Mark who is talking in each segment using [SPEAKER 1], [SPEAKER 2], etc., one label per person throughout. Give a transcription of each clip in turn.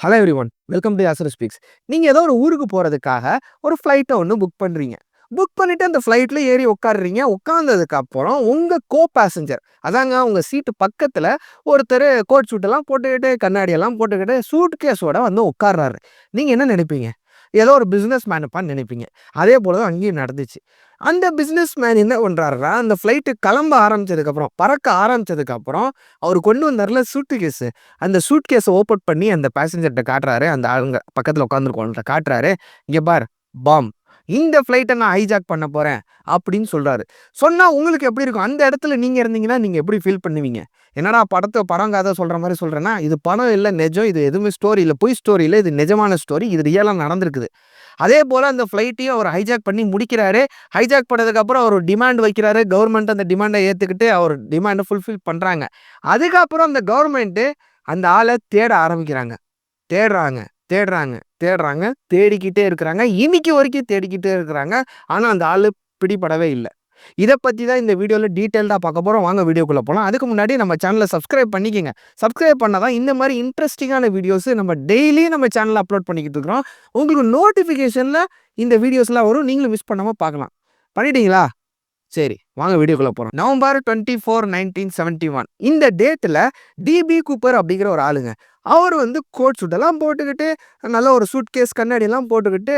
[SPEAKER 1] Hello everyone, welcome to Yasar speaks. நீங்கள் ஏதோ ஒரு ஊருக்கு போகிறதுக்காக ஒரு ஃப்ளைட்டை ஒன்று புக் பண்ணுறீங்க. புக் பண்ணிவிட்டு அந்த ஃப்ளைட்டில் ஏறி உட்காடுறீங்க. உட்காந்ததுக்கப்புறம் உங்கள் கோ பேசஞ்சர், அதாங்க உங்கள் சீட்டு பக்கத்தில் ஒருத்தர் கோட் சூட்டெல்லாம் போட்டுக்கிட்டு கண்ணாடியெல்லாம் போட்டுக்கிட்டு சூட் கேஸோட வந்து உட்கார்றாரு. நீங்கள் என்ன நினைப்பீங்க? ஏதோ ஒரு பிஸ்னஸ் மேனுப்பான்னு நினைப்பீங்க. அதே போல தான் அங்கேயும் நடந்துச்சு. அந்த பிஸ்னஸ் மேன் என்ன பண்ணுறாருன்னா, அந்த ஃப்ளைட்டு கிளம்ப ஆரம்பிச்சதுக்கப்புறம், பறக்க ஆரம்பிச்சதுக்கப்புறம் அவர் கொண்டு வந்தார்ல சூட்டு கேஸு, அந்த சூட் கேஸை ஓப்பன் பண்ணி அந்த பேசஞ்சர்கிட்ட காட்டுறாரு. அந்த ஆளுங்க பக்கத்தில் உட்காந்துருக்கவங்கள்ட்ட காட்டுறாரு. இங்கே பார், பாம், இந்த ஃப்ளைட்டை நான் ஹைஜாக் பண்ண போகிறேன் அப்படின்னு சொல்கிறாரு. சொன்னால் உங்களுக்கு எப்படி இருக்கும்? அந்த இடத்துல நீங்கள் இருந்தீங்கன்னா நீங்கள் எப்படி ஃபீல் பண்ணுவீங்க? என்னடா படம் கதை சொல்கிற மாதிரி சொல்கிறேன்னா, இது படம் இல்லை, நிஜம். இது எதுவுமே ஸ்டோரி இல்லை, பொய் ஸ்டோரி இல்லை, இது நிஜமான ஸ்டோரி. இது ரியலாக நடந்திருக்குது. அதே போல் அந்த ஃப்ளைட்டையும் அவர் ஹைஜாக் பண்ணி முடிக்கிறாரு. ஹைஜாக் பண்ணதுக்கப்புறம் அவர் டிமாண்ட் வைக்கிறாரு. கவர்மெண்ட் அந்த டிமாண்டை ஏற்றுக்கிட்டு அவர் டிமாண்டை ஃபுல்ஃபில் பண்ணுறாங்க. அதுக்கப்புறம் அந்த கவர்மெண்ட்டு அந்த ஆளை தேட ஆரம்பிக்கிறாங்க. தேடுறாங்க, தேடுறாங்க, தேடுறாங்க, தேடிக்கிட்டே இருக்கிறாங்க. இன்னைக்கு வரைக்கும் தேடிக்கிட்டே இருக்கிறாங்க. ஆனால் அந்த ஆள் பிடிபடவே இல்லை. இதை பற்றி தான் இந்த வீடியோவில் டீட்டெயில்டாக பார்க்க போகிறோம். வாங்க வீடியோக்குள்ளே போகலாம். அதுக்கு முன்னாடி நம்ம சேனலை சப்ஸ்கிரைப் பண்ணிக்கோங்க. சப்ஸ்கிரைப் பண்ணால் தான் இந்த மாதிரி இன்ட்ரெஸ்டிங்கான வீடியோஸு நம்ம டெய்லியும் நம்ம சேனலில் அப்லோட் பண்ணிக்கிட்டு இருக்கிறோம். உங்களுக்கு நோட்டிஃபிகேஷனில் இந்த வீடியோஸ்லாம் வரும். நீங்களும் மிஸ் பண்ணாமல் பார்க்கலாம். பண்ணிட்டீங்களா? சரி, வாங்க வீடியோக்குள்ளே போகிறோம். நவம்பர் 24, 1971 இந்த டேட்டில் டிபி கூப்பர் அப்படிங்கிற ஒரு ஆளுங்க, அவர் வந்து கோட் சூட்டெல்லாம் போட்டுக்கிட்டு, நல்ல ஒரு சூட் கேஸ் கண்ணாடியெல்லாம் போட்டுக்கிட்டு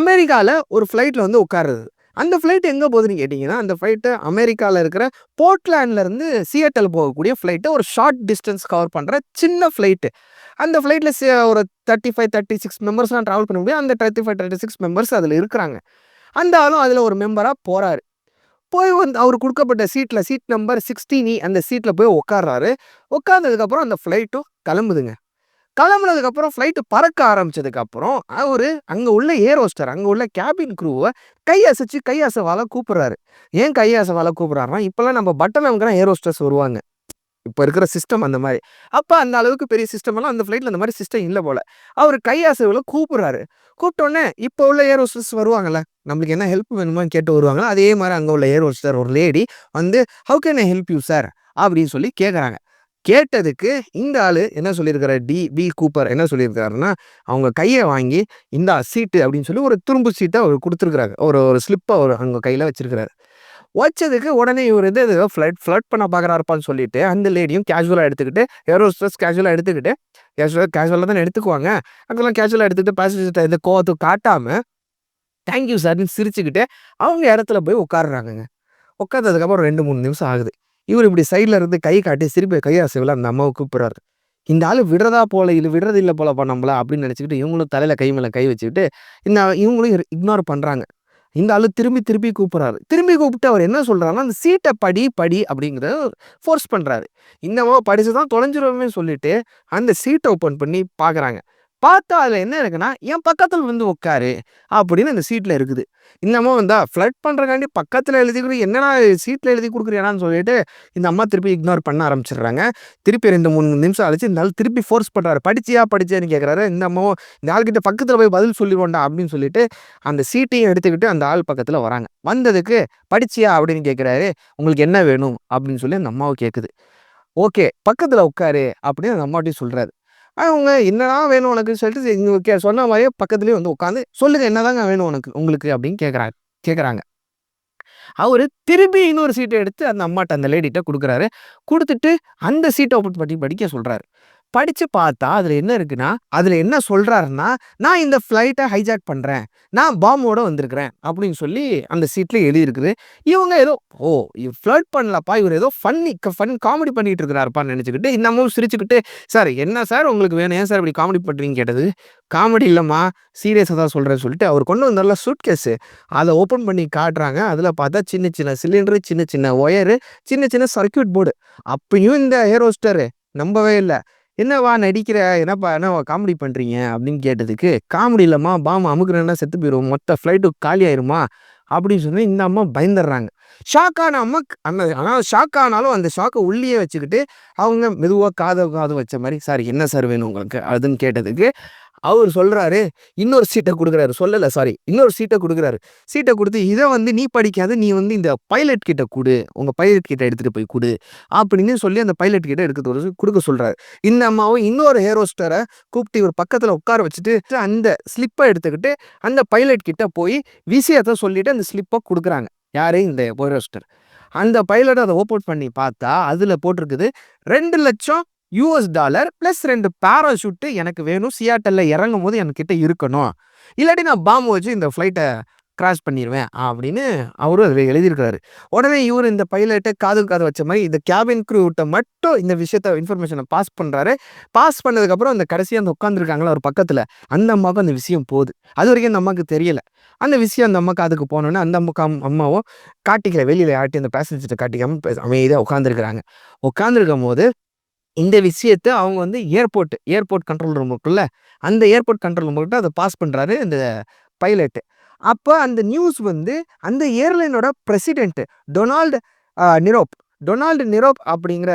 [SPEAKER 1] அமெரிக்காவில் ஒரு ஃப்ளைட்டில் வந்து உட்காருது. அந்த ஃப்ளைட் எங்கே போகுதுன்னு கேட்டிங்கன்னா, அந்த ஃப்ளைட்டு அமெரிக்காவில் இருக்கிற போர்ட்லேண்ட்லேருந்து சியட்டல் போகக்கூடிய ஃப்ளைட்டு. ஒரு ஷார்ட் டிஸ்டன்ஸ் கவர் பண்ணுற சின்ன ஃப்ளைட்டு. அந்த ஃப்ளைட்டில் ஒரு 35, 36 மெம்பர்ஸ்லாம் ட்ராவல் பண்ண முடியும். அந்த 35, 36 மெம்பர்ஸ் அதில் இருக்கிறாங்க. அந்த ஆளும் அதில் ஒரு மெம்பராக போகிறாரு. போய் வந்து அவர் கொடுக்கப்பட்ட சீட்டில், சீட் நம்பர் 16E அந்த சீட்டில் போய் உட்கார்றாரு. உட்கார்ந்ததுக்கப்புறம் அந்த ஃப்ளைட்டும் கிளம்புதுங்க. கிளம்புனதுக்கப்புறம் ஃப்ளைட்டு பறக்க ஆரம்பிச்சதுக்கப்புறம் அவரு அங்கே உள்ள ஏர் ஹோஸ்டர், அங்கே உள்ள கேபின் க்ரூவை கை அசைவால் கூப்பிட்றாரு. ஏன் கை அசைவால் கூப்பிட்றாருன்னா, இப்போல்லாம் நம்ம பட்டன் அமுக்குனா ஏர் ஹோஸ்டர்ஸ் வருவாங்க. இப்போ இருக்கிற சிஸ்டம் அந்த மாதிரி. அப்போ அந்த அளவுக்கு பெரிய சிஸ்டமெல்லாம் அந்த ஃப்ளைட்டில் அந்த மாதிரி சிஸ்டம் இல்லை போல். அவர் கை அசைவில் கூப்பிட்றாரு. கூப்பிட்டோன்னே இப்போ உள்ள ஏர் ஹோஸ்டர்ஸ் வருவாங்கள்ல, நம்மளுக்கு என்ன ஹெல்ப் வேணுமான்னு கேட்டு வருவாங்களா, அதே மாதிரி அங்கே உள்ள ஏர் ஹோஸ்டர் ஒரு லேடி வந்து, how can I help you sir அப்படின்னு சொல்லி கேட்குறாங்க. கேட்டதுக்கு இந்த ஆள் என்ன சொல்லியிருக்காரு, டிபி கூப்பர் என்ன சொல்லியிருக்காருன்னா, அவங்க கையை வாங்கி இந்த சீட்டு அப்படின்னு சொல்லி ஒரு துரும்பு சீட்டை அவர் கொடுத்துருக்குறாரு. ஒரு ஸ்லிப்பை அவர் அவங்க கையில் வச்சிருக்கிறாரு. வச்சதுக்கு உடனே இவர் வந்து ஏதோ ஃப்ளட் பண்ண பார்க்குறாருப்பான்னு சொல்லிட்டு அந்த லேடியும் கேஷுவலாக எடுத்துக்கிட்டு, ஏர் ஹோஸ்டர்ஸ் கேஷுவலாக எடுத்துக்கிட்டு, கேஷுவலாக தானே எடுத்துக்குவாங்க, அங்கெல்லாம் கேஷுவலாக எடுத்துக்கிட்டு பேசஞ்சர்கிட்ட எந்த கோவத்தை காட்டாமல் தேங்க்யூ சார்னு சிரிச்சுக்கிட்டு அவங்க இடத்துல போய் உட்காடுறாங்கங்க. உட்காந்ததுக்கப்புறம் 2-3 நிமிஷம் ஆகுது. இவர் இப்படி சைடில் இருந்து கை காட்டி சிரிப்பை கை அசைவில் அந்த அம்மாவை கூப்பிட்றாரு. இந்த ஆள் விடுறதா போல, இது விடுறது இல்லை போலப்பா நம்மள அப்படின்னு நினச்சிக்கிட்டு இவங்களும் தலையில் கை மேலே கை வச்சுக்கிட்டு இவங்களும் இக்னோர் பண்ணுறாங்க. இந்த ஆளு திரும்பி திரும்பி கூப்பிட்றாரு. திரும்பி கூப்பிட்டு அவர் என்ன சொல்கிறாருன்னா, அந்த சீட்டை படி அப்படிங்கிறத ஃபோர்ஸ் பண்ணுறாரு. இன்னமோ படிச்சு தான் தொலைஞ்சிருவோமே சொல்லிட்டு அந்த சீட்டை ஓப்பன் பண்ணி பார்க்குறாங்க. பார்த்தா அதில் என்ன இருக்குன்னா, என் பக்கத்தில் வந்து உட்காரு அப்படின்னு அந்த சீட்டில் இருக்குது. இன்னமும் வந்தா ஃப்ளட் பண்ணுறக்காண்டி பக்கத்தில் எழுதி கொடு, என்னடா சீட்டில் எழுதி கொடுக்குறியான்னு சொல்லிட்டு இந்த அம்மா திருப்பி இக்னோர் பண்ண ஆரம்பிச்சிடுறாங்க. திருப்பி 2-3 நிமிஷம் ஆச்சு. இந்த ஆள் திருப்பி ஃபோர்ஸ் பண்ணுறாரு. படிச்சியான்னு கேட்குறாரு. இந்த அம்மாவும் இந்த ஆள்கிட்ட பக்கத்தில் போய் பதில் சொல்லிடுவோண்டா அப்படின்னு சொல்லிட்டு அந்த சீட்டையும் எடுத்துக்கிட்டு அந்த ஆள் பக்கத்தில் வராங்க. வந்ததுக்கு படிச்சியா அப்படின்னு கேட்குறாரு. உங்களுக்கு என்ன வேணும் அப்படின்னு சொல்லி அந்த அம்மாவை கேட்குது. ஓகே, பக்கத்தில் உட்காரு அப்படின்னு அந்த அம்மாட்டையும் சொல்கிறாரு. அவங்க என்னடா வேணும் உனக்குன்னு சொல்லிட்டு இங்கே சொன்ன மாதிரியே பக்கத்துலேயே வந்து உட்காந்து, சொல்லுங்கள் என்னதாங்க வேணும் உங்களுக்கு அப்படின்னு கேட்குறாங்க. அவரு திரும்பி இன்னொரு சீட்டை எடுத்து அந்த அம்மாட்ட, அந்த லேடிட்ட கொடுக்குறாரு. கொடுத்துட்டு அந்த சீட்டை ஓப்பன் பண்ணி படிக்க சொல்கிறாரு. படித்து பார்த்தா அதில் என்ன இருக்குன்னா, அதில் என்ன சொல்கிறாருன்னா, நான் இந்த ஃப்ளைட்டை ஹைஜாக் பண்ணுறேன், நான் பாம்போட வந்திருக்கிறேன் அப்படின்னு சொல்லி அந்த சீட்டில் எழுதியிருக்குது. இவங்க ஏதோ ஃப்ளட் பண்ணலப்பா, இவர் ஏதோ ஃபன் காமெடி பண்ணிகிட்டு இருக்கிறாருப்பான்னு நினச்சிக்கிட்டு இன்னமும் சிரிச்சுக்கிட்டு, சார் என்ன சார் உங்களுக்கு வேணும், ஏன் சார் இப்படி காமெடி பண்ணுறீங்கன்னு கேட்டது. காமெடி இல்லைம்மா, சீரியஸாக தான் சொல்கிறேன்னு சொல்லிட்டு அவர் கொண்டு வந்தால சூட் கேஸு, அதை ஓப்பன் பண்ணி காட்டுறாங்க. அதில் பார்த்தா சின்ன சின்ன சிலிண்டரு, சின்ன சின்ன ஒயரு, சின்ன சின்ன சர்க்யூட் போர்டு. அப்பயும் இந்த ஏர் ஹோஸ்டரு நம்பவே இல்லை. என்னவா நடிக்கிற, என்னவா காமெடி பண்ணுறீங்க அப்படின்னு கேட்டதுக்கு, காமெடி இல்லைம்மா, பாம் அமுக்குறேன்னா செத்து போயிடுவோம், மொத்த ஃப்ளைட்டு காலி ஆயிருமா அப்படின்னு சொல்லி இந்த அம்மா பயந்துடுறாங்க. ஷாக்கான அம்மா ஆனால் ஷாக் ஆனாலும் அந்த ஷாக்கை உள்ளே வச்சுக்கிட்டு அவங்க மெதுவாக காது வச்ச மாதிரி, சார் என்ன சார் வேணும் உங்களுக்கு அதுன்னு கேட்டதுக்கு அவரு சொல்றாரு, இன்னொரு சீட்ட குடுக்குறாரு. சொல்லல சாரி. இன்னொரு சீட்ட குடுக்குறாரு. சீட்ட குடுத்து, "இத வந்து நீ படிக்காத. நீ வந்து இந்த பைலட் கிட்ட குடு. உங்க பைலட் கிட்ட எடுத்துட்டு போய் குடு." அப்படின்னு சொல்லி அந்த பைலட் கிட்ட குடுக்க சொல்றாரு. இந்த அம்மாவும் இன்னொரு ஏர் ஹோஸ்டர கூப்பிட்டு இவர் பக்கத்துல உட்கார வச்சுட்டு, அந்த ஸ்லிப்ப எடுத்துக்கிட்டு, அந்த பைலட் கிட்ட போய் விஷயத்த சொல்லிட்டு அந்த ஸ்லிப்ப குடுக்குறாங்க. யாரு? இந்த ஏர் ஹோஸ்டர். அந்த பைலட் அத ஓப்பன் பண்ணி பார்த்தா, அதுல போட்டிருக்குது $2,00,000 பிளஸ் 2 பாராசூட் எனக்கு வேணும். சியாட்டல்ல இறங்கும்போது என்கிட்ட இருக்கணும். இல்லாட்டி நான் பாம் வச்சு இந்த ஃப்ளைட்ட கிராஷ் பண்ணிருவேன் அப்படின்னு அவரும் அதுல எழுதியிருக்காரு. உடனே இவரு இந்த பைலட்ட காதுக்கு காது வச்ச மாரி இந்த கேபின் க்ரூட்ட மட்டும் இந்த விஷயத்த இன்ஃபர்மேஷன பாஸ் பண்றாரு. பாஸ் பண்ணதுக்கப்புறம் அந்த கடைசியா அந்த உட்கார்ந்துருக்காங்கல்ல அவர் பக்கத்துல, அந்த அம்மாவுக்கு அந்த விஷயம் போகுது. அதுவரைக்கும் அந்த அம்மாவுக்கு தெரியல. அந்த விஷயம் அந்த அம்மா காதுக்கு போனோனே அந்த அம்மாவும் காட்டிக்கல. வெளியில யார்ட்டயும் அந்த பேசஞ்சர்ட்ட காட்டிக்காம அமைதியா உட்கார்ந்துருக்காங்க. உட்கார்ந்திருக்கும்போது இந்த விஷயத்த அவங்க வந்து ஏர்போர்ட் கண்ட்ரோல் ரூம் இருக்குல்ல, அந்த ஏர்போர்ட் கண்ட்ரோல் ரூம் கிட்ட அத பாஸ் பண்றாரு இந்த பைலட். அப்ப அந்த நியூஸ் வந்து அந்த ஏர்லைனோட பிரசிடென்ட் டொனால்ட் நிரோப். டொனால்ட் நிரோப் அப்படிங்கிற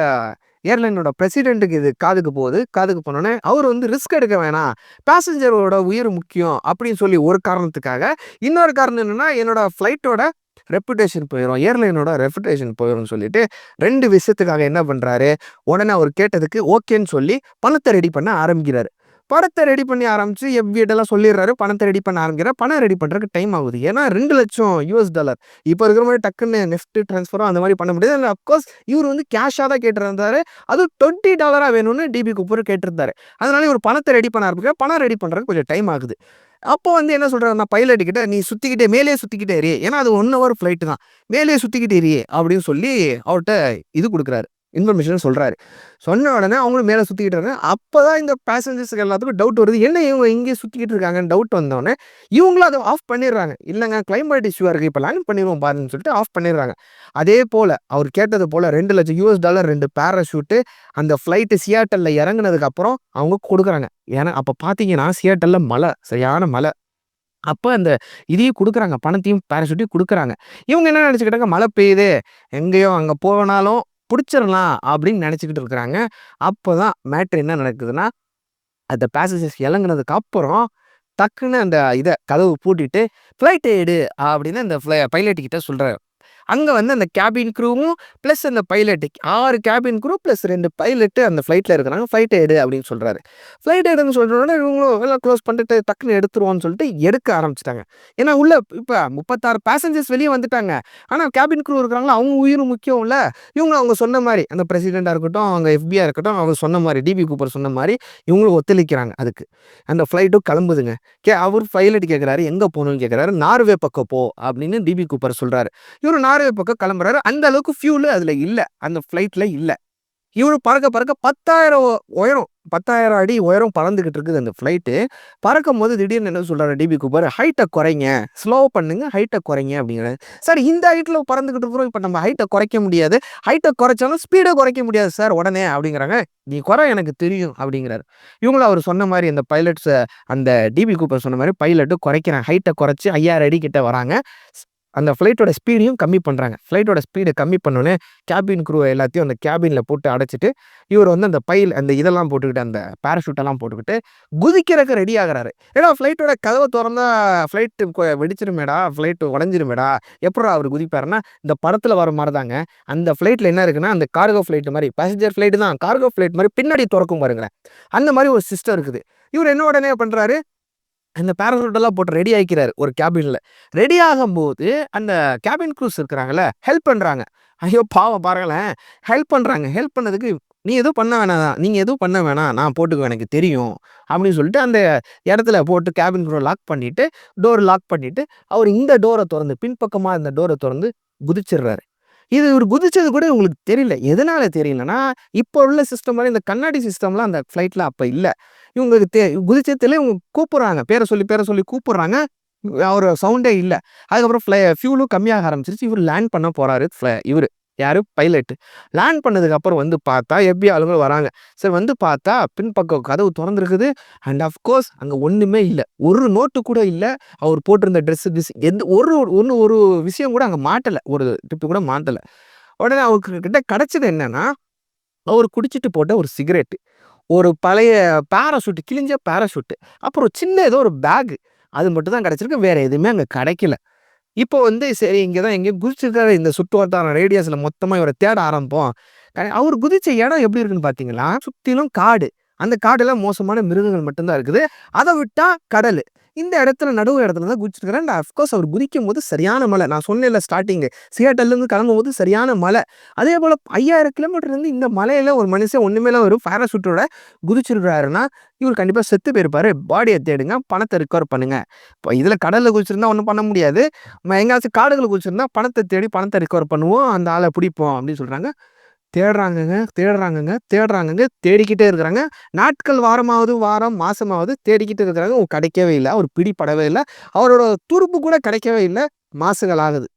[SPEAKER 1] ஏர்லைனோட பிரசிடென்ட்க்கு இது காதுக்கு போகுது. காதுக்கு போனோனே அவரு வந்து ரிஸ்க் எடுக்க வேணாம். பேசஞ்சரோட உயிர் முக்கியம் அப்படின்னு சொல்லி ஒரு காரணத்துக்காக, இன்னொரு காரணம் என்னன்னா, என்னோட ஃப்ளைட்டோட ரெப்புடேஷன் போயிரும். ஏர்லைனோட ரெப்புடேஷன் போயிரும்னு சொல்லிட்டு 2 விஷயத்துக்காக என்ன பண்றாரு, உடனே அவர் கேட்டதுக்கு ஓகேன்னு சொல்லி பணத்த ரெடி பண்ண ஆரம்பிக்கிறாரு. பணத்த ரெடி பண்ணி ஆரம்பிச்சு எஃப்.பி.ஐட்டலாம் சொல்லிடுறாரு. பணத்த ரெடி பண்ண ஆரம்பிக்கிறார். பணம் ரெடி பண்றதுக்கு டைம் ஆகுது. ஏன்னா $2,00,000 இப்ப இருக்கிற மாரி டக்குன்னு நெஃப்ட் ட்ரான்ஸ்ஃபரோ அந்த மாரி பண்ண முடியாது. அஃப்கோர்ஸ் இவரு வந்து கேஷா தான் கேட்டிருந்தாரு. அதுவும் $20 வேணும்னு டிபி கூப்பர் கேட்டிருந்தாரு. அதனால இவரு பணத்த ரெடி பண்ண ஆரம்பிக்கிறார். பணம் ரெடி பண்றதுக்கு கொஞ்சம் டைம் ஆகுது. அப்போ வந்து என்ன சொல்றாருன்னா, பைலட் கிட்ட "நீ சுத்திக்கிட்டே மேலேயே சுத்திக்கிட்டே இரு. ஏன்னா அது 1 ஹவர் ஃப்ளைட் தான். மேலேயே சுத்திக்கிட்டே இரு" அப்படின்னு சொல்லி அவர்ட்ட இது குடுக்குறாரு. இன்ஃபர்மேஷன் சொல்றாரு. சொன்ன உடனே அவங்களும் மேல சுத்திக்கிட்டு இருக்காங்க. அப்பதான் இந்த பேசஞ்சர்ஸ்க்கு எல்லாத்துக்கும் டவுட் வருது. என்ன இவங்க இங்கேயே சுத்திக்கிட்டு இருக்காங்கன்னு டவுட் வந்தோனே, இவங்களும் அத ஆஃப் பண்ணிடுறாங்க. இல்லங்க கிளைமேட் இஷ்யூவா இருக்கு. இப்ப லேண்ட் பண்ணிருவோம் பாருங்கன்னு சொல்லிட்டு ஆஃப் பண்ணிடுறாங்க. அதே போல அவர் கேட்டது போல $2,00,000 2 பாராசூட் அந்த ஃப்ளைட் சியாட்டல்ல இறங்குனதுக்கு அப்புறம் அவங்க குடுக்குறாங்க. ஏன்னா அப்ப பார்த்தீங்கன்னா, சியாட்டல்ல மழை, சரியான மழை. அப்ப அந்த இதையும் குடுக்குறாங்க. பணத்தையும் பாராசூட்டையும் குடுக்குறாங்க. இவங்க என்ன நெனச்சுக்கிட்டாங்க, மழை பெய்யுது. எங்கேயோ அங்க போனாலும் புடிச்சிரலாம் அப்படின்னு நெனச்சுக்கிட்டு இருக்கிறாங்க. அப்பதான் மேட்டர் என்ன நடக்குதுன்னா, அந்த பேசஞ்சர்ஸ் இறங்குனதுக்கு அப்புறம் டக்குன்னு அந்த கதவு பூட்டிட்டு, "ஃப்ளைட்ட எடு" அப்படின்னு அந்த பைலட் கிட்ட சொல்றாரு. அங்க வந்து அந்த கேபின் க்ரூவும் பிளஸ் அந்த pilot 6 cabin crew plus 2 pilot அந்த ஃப்ளைட்ல இருக்கிறாங்க. "ஃப்ளைட்ட எடு" அப்படின்னு சொல்றாரு. ஃப்ளைட் எடுன்னு சொல்ற உடனே இவங்களும் எல்லாம் க்ளோஸ் பண்ணிட்டு டக்குன்னு எடுத்துருவோம்னு சொல்லிட்டு எடுக்க ஆரம்பிச்சுட்டாங்க. ஏன்னா உள்ள இப்ப 36 பேசஞ்சர்ஸ் வெளிய வந்துட்டாங்க. ஆனா கேபின் க்ரூ இருக்கிறாங்கல்ல, அவங்க உயிர் முக்கியம்ல. அவங்க சொன்ன மாரி அந்த பிரசிடென்ட்டா இருக்கட்டும், அவங்க எஃப்.பி.ஐ இருக்கட்டும், அவங்க சொன்ன மாரி டிபி கூப்பர் சொன்ன மாரி இவங்களும் ஒத்துழைக்கிறாங்க அதுக்கு. அந்த ஃப்ளைட்டும் கிளம்புதுங்க. அவரு பைலட் கேட்கிறாரு, "எங்க போணும்னு?" கேட்கிறாரு. "நார்வே பக்கம் போ" அப்படின்னு டிபி கூப்பர் சொல்றாரு. இவரு நார்வே பக்கம் கிளம்புறாரு. அந்த அளவுக்கு ஃபியூல் அதுல இல்ல. அந்த ஃப்ளைட்ல இல்ல. இவரு பறக்க பறக்க 10,000 உயரம் 10,000 அடி உயரம் பறந்துகிட்டு இருக்குது அந்த ஃப்ளைட்டு. பறக்கும்போது திடீர்னு என்ன சொல்றாரு டிபி கூப்பர், "ஹைட்ட குறைங்க. ஸ்லோ பண்ணுங்க. ஹைட்ட குறைங்க" அப்படிங்கிறாரு. சார் இந்த ஹைட்ல பறந்துகிட்டு இருக்கிறோம். இப்ப நம்ம ஹைட்ட குறைக்க முடியாது. ஹைட்ட குறைச்சாலும் ஸ்பீட குறைக்க முடியாது சார் உடனே அப்படிங்கிறாங்க. "நீ குறை எனக்கு தெரியும்" அப்படிங்கிறாரு. இவங்களும் அவரு சொன்ன மாரி அந்த பைலட்ஸ் அந்த டிபி கூப்பர் சொன்ன மாரி பைலட்டும் குறைக்கிறாங்க. ஹைட்ட குறைச்சு 5,000 அடி கிட்ட வராங்க. அந்த ஃப்ளைட்டோட ஸ்பீடையும் கம்மி பண்றாங்க. ஃப்ளைட்டோட ஸ்பீட கம்மி பண்ணோனே, கேபின் க்ரூ எல்லாத்தையும் அந்த கேபின்ல போட்டு அடைச்சுட்டு, இவரு வந்து அந்த இதெல்லாம் போட்டுக்கிட்டு, அந்த பாராசூட் எல்லாம் போட்டுக்கிட்டு, குதிக்கிறக்கு ரெடி ஆகுறாரு. ஏன்னா ஃப்ளைட்டோட கதவ தொறந்தா ஃப்ளைட் வெடிச்சிருமேடா, ஃப்ளைட் உடைஞ்சிருமேடா, எப்புட்றா அவரு குதிப்பாருன்னா, இந்த படத்துல வர மாரி தாங்க. அந்த ஃப்ளைட்ல என்ன இருக்குன்னா, அந்த கார்கோ ஃப்ளைட் மாரி, பேசஞ்சர் ஃப்ளைட் தான். கார்கோ ஃப்ளைட் மாரி பின்னாடி தொறக்கும் பாருங்களேன். அந்த மாரி ஒரு சிஸ்டம் இருக்குது. இவரு என்ன உடனே பண்றாரு, அந்த பாராசூட் எல்லாம் போட்டு ரெடி ஆயிக்கிறாரு ஒரு கேபின்ல. ரெடி ஆகும்போது அந்த கேபின் க்ரூஸ் இருக்கிறாங்கல்ல, ஹெல்ப் பண்றாங்க. ஐயோ! பாவம் பாருங்களேன். ஹெல்ப் பண்றாங்க. ஹெல்ப் பண்ணதுக்கு, "நீ எதுவும் பண்ண வேணாம். நீங்க எதுவும் பண்ண வேணாம். நான் போட்டுக்குவேன். எனக்கு தெரியும்." அப்படின்னு சொல்லிட்டு அந்த இடத்துல போட்டு கேபின் க்ரூ லாக் பண்ணிட்டு, டோர் லாக் பண்ணிட்டு, அவரு இந்த டோர தொறந்து பின்பக்கமா இருந்த டோர தொறந்து குதிச்சிடுறாரு. இது இவரு குதிச்சது கூட இவங்களுக்கு தெரியல. எதனால தெரியலன்னா, இப்போ உள்ள சிஸ்டம் மாரி இந்த கண்ணாடி சிஸ்டம்லாம் அந்த ஃப்ளைட்ல அப்ப இல்ல. இவங்களுக்கு குதிச்சது தெரியல. இவங்க கூப்புடுறாங்க. பேர சொல்லி கூப்புடுறாங்க. அவரு சவுண்டே இல்ல. அதுக்கப்புறம் ஃபியூலும் கம்மியாக ஆரம்பிச்சுருச்சு. இவரு லேண்ட் பண்ண போறாரு. இவரு யாரு? பைலட். லேண்ட் பண்ணதுக்கு அப்புறம் வந்து பார்த்தா, எஃப்.பி.ஐ ஆளுங்களும் வராங்க. சரி வந்து பார்த்தா, பின்பக்கம் கதவு தொறந்திருக்குது. அண்ட் ஆஃப் கோர்ஸ் அங்க ஒண்ணுமே இல்ல. ஒரு நோட்டு கூட இல்ல. அவர் போட்டிருந்த ட்ரெஸ் எந்த ஒரு விஷயம் கூட அங்க மாட்டல. ஒரு டிப் கூட மாட்டல. உடனே அவருக்கு கிட்ட கிடைச்சது என்னன்னா, அவரு குடிச்சிட்டு போட்ட ஒரு சிகரெட். ஒரு பழைய பேராசூட், கிழிஞ்ச பேராசூட். அப்புறம் சின்ன ஏதோ ஒரு பேக். அது மட்டும் தான் கிடைச்சிருக்கு. வேற எதுவுமே அங்க கிடைக்கல. இப்போ வந்து சரி இங்க தான் எங்கேயோ குதிச்சிருக்காரு. இந்த சுற்றுவட்டார ரேடியஸ்ல மொத்தமா இவர தேட ஆரம்பிப்போம். அவரு குதிச்ச இடம் எப்படி இருக்குன்னு பார்த்தீங்கன்னா, சுத்திலும் காடு. அந்த காடுல மோசமான மிருகங்கள் மட்டும் தான் இருக்குது. அத விட்டா கடலு. இந்த இடத்துல நடுவு இடத்துல தான் குதிச்சிருக்காரு. அண்ட் அஃப்கோர்ஸ் அவர் குதிக்கும்போது சரியான மழை. நான் சொன்னேன்ல ஸ்டார்ட்டிங்கு. சியாட்டல்லேருந்து கிளம்பும்போது சரியான மழை. அதேபோல 5000 கிலோமீட்டர்லேருந்து இந்த மலையில ஒரு மனுஷன் ஒண்ணுமே இல்ல ஒரு பாராசூட்டோட குதிச்சிருக்காருன்னா, இவரு கண்டிப்பா செத்து போயிருப்பாரு. பாடிய தேடுங்க. பணத்த ரிகவர் பண்ணுங்க. இப்ப இதுல கடல்ல குதிச்சிருந்தா ஒண்ணும் பண்ண முடியாது. எங்கேயாச்சும் காடுகள்ல குதிச்சிருந்தா பணத்த தேடி பணத்த ரிகவர் பண்ணுவோம். அந்த ஆள பிடிப்போம் அப்படின்னு சொல்றாங்க. தேடுறாங்கங்க, தேடுறாங்கங்க, தேடுறாங்கங்க, தேடிக்கிட்டே இருக்கிறாங்க. நாட்கள் வாரமாவது, வாரம், மாசமாவது தேடிக்கிட்டு இருக்கிறாங்க. கிடைக்கவே இல்ல. அவர் பிடிபடவே இல்ல. அவரோட துருப்பு கூட கிடைக்கவே இல்ல. மாசங்கள் ஆகுது.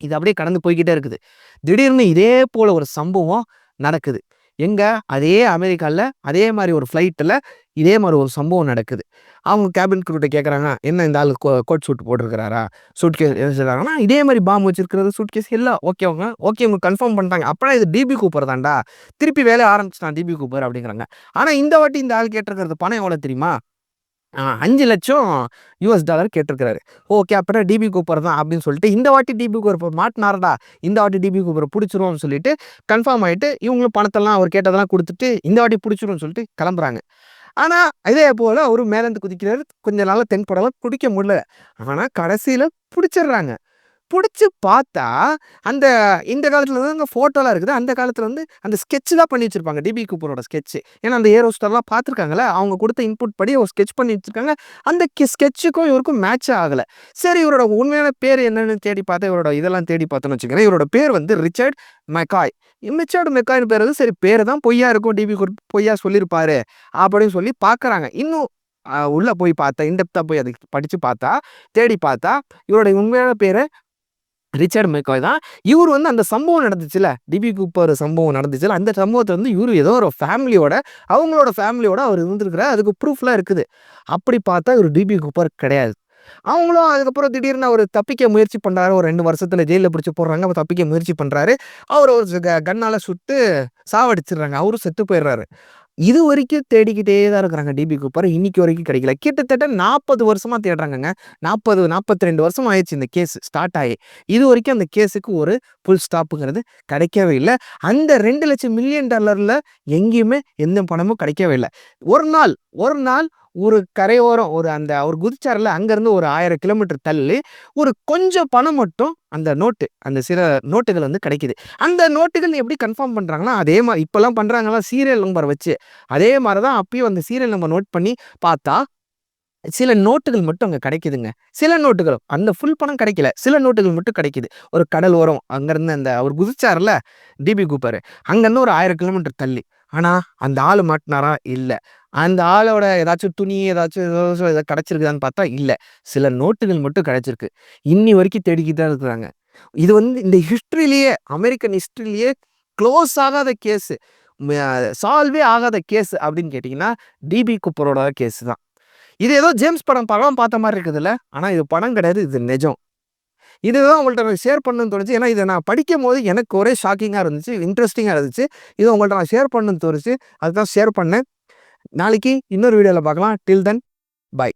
[SPEAKER 1] இது அப்படியே கடந்து போய்க்கிட்டே இருக்குது. திடீர்னு இதே போல ஒரு சம்பவம் நடக்குது. எங்க? அதே அமெரிக்கால, அதே மாரி ஒரு ஃப்ளைட்ல இதே மாரி ஒரு சம்பவம் நடக்குது. அவங்க கேபின் க்ரூட்ட கேட்குறாங்க, "என்ன இந்த ஆளு கோட் சூட் போட்டிருக்கிறாரா? சூட்கேஸ்" வச்சிருக்காங்கன்னா, இதே மாரி பாம் வச்சிருக்கிறது சூட்கேஸ் எல்லாம் ஓகேவங்க. ஓகே இவங்க கன்ஃபார்ம் பண்ணிட்டாங்க. அப்பனா இது டிபி கூப்பர் தான்டா. திருப்பி வேலைய ஆரம்பிச்சுட்டான் டிபி கூப்பர் அப்படிங்கிறாங்க. ஆனா இந்த வாட்டி இந்த ஆள் கேட்டிருக்கிறது பணம் எவ்வளோ தெரியுமா? $5,00,000 கேட்டிருக்கிறாரு. ஓகே. அப்பன்னா டிபி கூப்பர் தான் அப்படின்னு சொல்லிட்டு, இந்த வாட்டி டிபி கூப்பர் மாட்டுனாருடா. இந்த வாட்டி டிபி கூப்பர புடிச்சுருவோம்னு சொல்லிட்டு கன்ஃபார்ம் ஆயிட்டு, இவங்களும் பணத்தெல்லாம் அவர் கேட்டதெல்லாம் குடுத்துட்டு, இந்த வாட்டி புடிச்சுரும்னு சொல்லிட்டு கிளம்புறாங்க. ஆனா, இதே போல அவரு மேலேருந்து குதிக்கிறாரு. கொஞ்ச நாள்ல தென்படல. புடிக்க முடியல. ஆனா, கடைசியில புடிச்சிடுறாங்க. புடிச்சு பார்த்தா, அந்த இந்த காலத்துல தாங்க ஃபோட்டோலாம் இருக்குது. அந்த காலத்துல வந்து அந்த ஸ்கெட்ச் தான் பண்ணி வச்சிருப்பாங்க. டிபி கூப்பரோட ஸ்கெட்ச். ஏன்னா, அந்த ஏர் ஹோஸ்டர்லாம் பார்த்துருக்காங்கல்ல. அவங்க குடுத்த இன்புட் படி ஒரு ஸ்கெட்ச் பண்ணி வச்சிருக்காங்க. அந்த ஸ்கெட்சுக்கும் இவருக்கும் மேட்ச் ஆகல. சரி இவரோட உண்மையான பேர் என்னன்னு தேடி பார்த்தா, இவரோட இதெல்லாம் தேடி பார்த்தோம்னு வச்சுக்கங்களேன். இவரோட பேர் வந்து ரிச்சர்ட் மெக்காய். ரிச்சர்ட் மெக்காய்ன்னு பேரு சரி பேரு தான் பொய்யா இருக்கும். டிபி பொய்யா சொல்லியிருப்பாரு. அப்படின்னு சொல்லி பார்க்குறாங்க. இன்னும் உள்ள போய் பார்த்தா, இன்டெப்த்தா போய் அத படிச்சு பார்த்தா, தேடி பார்த்தா, இவருடைய உண்மையான பேரு ரிச்சர்ட் மெக்காய் தான். இவரு வந்து அந்த சம்பவம் நடந்துச்சுல்ல, டிபி கூப்பர் சம்பவம் நடந்துச்சுல்ல, அந்த சம்பவத்த வந்து இவரு ஏதோ ஒரு ஃபேமிலியோட, அவங்களோட ஃபேமிலியோட அவர் இருந்திருக்கிறார். அதுக்கு ப்ரூஃப்லாம் இருக்குது. அப்படி பார்த்தா இவரு டிபி கூப்பர் கிடையாது. அவங்களும் அதுக்கப்புறம் திடீர்னு அவரு தப்பிக்க முயற்சி பண்றாரு. ஒரு 2 வருஷத்துல ஜெயில்ல பிடிச்சு போடுறாங்க. அப்ப தப்பிக்க முயற்சி பண்றாரு. அவர ஒரு கன்னால சுட்டு சாவடிச்சுடுறாங்க. அவரும் செத்து போயிடுறாரு. இதுவரைக்கும் தேடிக்கிட்டே தான் இருக்கிறாங்க டிபி கூப்பர். இன்னைக்கு வரைக்கும் கிடைக்கல. கிட்டத்தட்ட 40 வருஷமா தேடுறாங்கங்க. 40, 42 வருஷம் ஆயிருச்சு இந்த கேஸ் ஸ்டார்ட் ஆயி. இதுவரைக்கும் அந்த கேஸுக்கு ஒரு ஃபுல் ஸ்டாப்புங்கிறது கிடைக்கவே இல்ல. அந்த $2,00,000 எங்கேயுமே எந்த பணமும் கிடைக்கவே இல்ல. ஒரு நாள் ஒரு கரையோரம் அந்த அவர் குதிச்சார்ல, அங்கருந்து ஒரு 1000 கிலோமீட்டர் தள்ளி ஒரு கொஞ்சம் பணம் மட்டும் அந்த நோட்டு, அந்த சில நோட்டுகள் வந்து கிடைக்குது. அந்த நோட்டுகள் எப்படி கன்ஃபார்ம் பண்றாங்கன்னா, அதே மாரி இப்பலாம் பண்றாங்கல்ல சீரியல் நம்பர் வச்சு. அதே மாரி தான் அப்பயும் அந்த சீரியல் நம்பர் நோட் பண்ணி பார்த்தா, சில நோட்டுகள் மட்டும் அங்க கிடைக்குதுங்க. சில நோட்டுகள். அந்த ஃபுல் பணம் கிடைக்கல. சில நோட்டுகள் மட்டும் கிடைக்குது. ஒரு கடல் ஓரம் அங்கருந்து அந்த அவர் குதிச்சார்ல டிபி கூப்பர். அங்கருந்து ஒரு 1000 கிலோமீட்டர் தள்ளி. ஆனா, அந்த ஆளு மாட்டுனாரா? இல்ல. அந்த ஆளோட ஏதாச்சும் துணி ஏதாச்சும் ஏதோ கிடைச்சிருக்குதான்னு பார்த்தா இல்ல. சில நோட்டுகள் மட்டும் கிடைச்சிருக்கு. இன்னி வரைக்கும் தேடிக்கிட்டு தான் இருக்கிறாங்க. இது வந்து இந்த ஹிஸ்டரியிலேயே அமெரிக்கன் ஹிஸ்டரியிலேயே க்ளோஸ் ஆகாத கேஸு. சால்வே ஆகாத கேஸ் அப்படின்னு கேட்டீங்கன்னா, டிபி கூப்பரோட கேஸ் தான். இது ஏதோ ஜேம்ஸ் படம் பார்த்த மாரி இருக்குதுல்ல. ஆனா இது படம் கிடையாது. இது நிஜம். இதுதான் உங்கள்ட்ட நான் ஷேர் பண்ணணும்னு தோணுச்சு. ஏன்னா இத நான் படிக்கும்போது எனக்கு ஒரே ஷாக்கிங்கா இருந்துச்சு. இன்ட்ரஸ்டிங்கா இருந்துச்சு. இத உங்கள்ட்ட நான் ஷேர் பண்ணணும்னு தோணுச்சு. அதுதான் ஷேர் பண்ணேன். நாளைக்கு இன்னொரு வீடியோல பார்க்கலாம். டில் தென் பை.